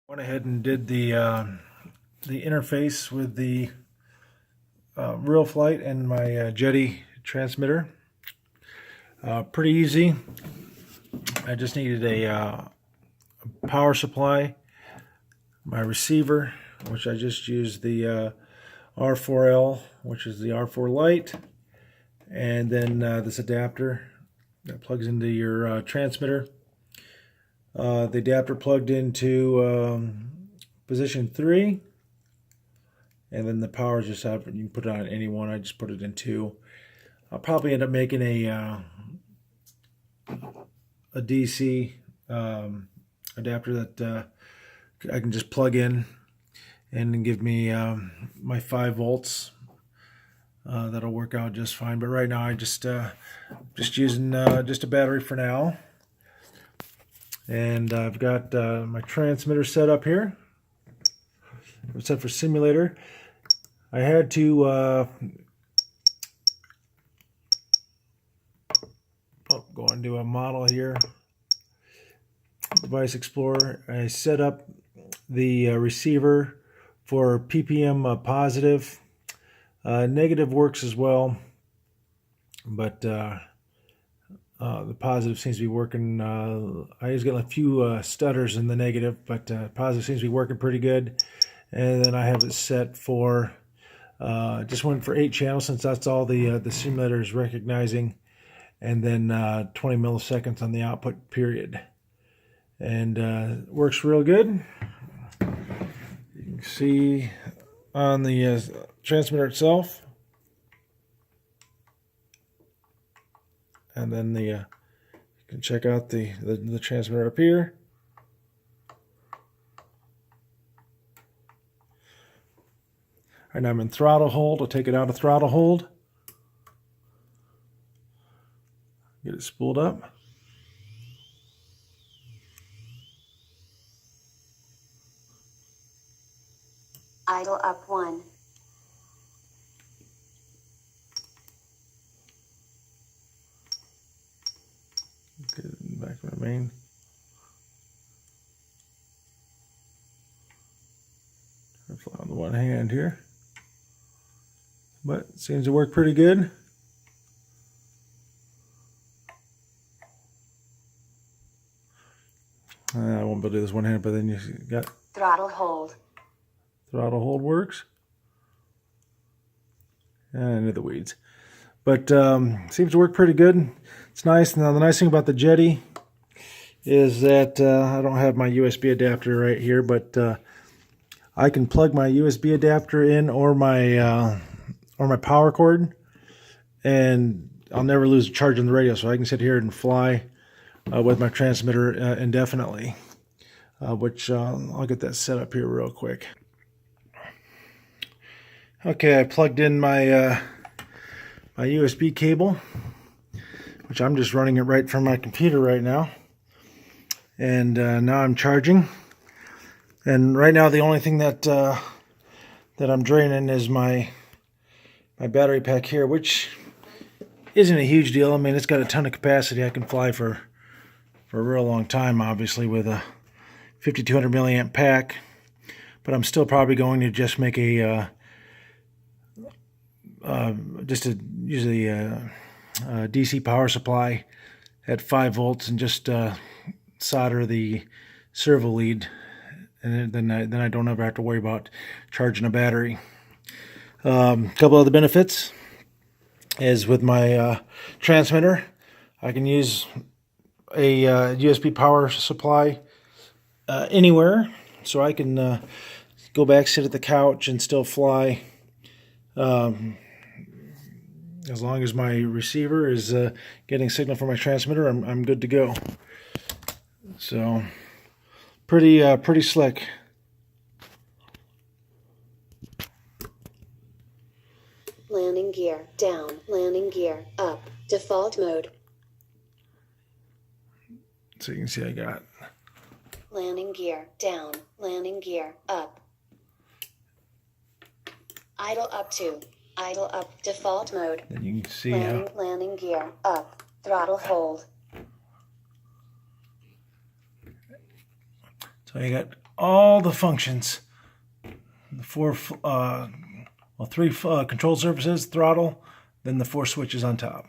Went ahead and did the interface with the RealFlight and my Jeti transmitter. Pretty easy. I just needed a power supply, my receiver, which I just used the R4L, which is the R4 Lite, and then this adapter that plugs into your transmitter. The adapter plugged into position 3, and then the power is just out. You can put it on any one. I just put it in 2. I'll probably end up making a DC adapter that I can just plug in and give me my 5 volts. That'll work out just fine. But right now I just using just a battery for now. And I've got my transmitter set up here. It's set for simulator. I had to go into a model here. Device Explorer. I set up the receiver for ppm positive. Negative works as well, but the positive seems to be working. I was getting a few stutters in the negative, but positive seems to be working pretty good. And then I have it set for just went for 8 channels, since that's all the simulator is recognizing, and then 20 milliseconds on the output period, and works real good. You can see on the transmitter itself. And then you can check out the transmitter up here. And I'm in throttle hold. I'll take it out of throttle hold. Get it spooled up. Idle up 1. Get it back to the main. Fly on the one hand here, but it seems to work pretty good. I won't be able to do this one hand, but then you got Throttle hold. Throttle hold works. And into the weeds. But seems to work pretty good. It's nice. Now the nice thing about the Jeti is that I don't have my USB adapter right here, but I can plug my USB adapter in or my power cord, and I'll never lose a charge on the radio. So I can sit here and fly with my transmitter indefinitely. Which I'll get that set up here real quick. Okay, I plugged in my my USB cable, which I'm just running it right from my computer right now, and now I'm charging. And right now the only thing that that I'm draining is my battery pack here, which isn't a huge deal. I mean, it's got a ton of capacity. I can fly for a real long time, obviously, with a 5200 milliamp pack, but I'm still probably going to just make a use a DC power supply at 5 volts and just solder the servo lead, and then I don't ever have to worry about charging a battery. A couple other benefits is with my transmitter, I can use a USB power supply anywhere, so I can go back, sit at the couch, and still fly. As long as my receiver is getting signal from my transmitter, I'm good to go. So pretty slick. Landing gear down. Landing gear up. Default mode. So you can see I got landing gear down. Landing gear up. Idle up 2. Idle up. Default mode. and you can see landing gear up. Throttle hold. so I got all the functions. The three control surfaces, throttle, then the 4 switches on top.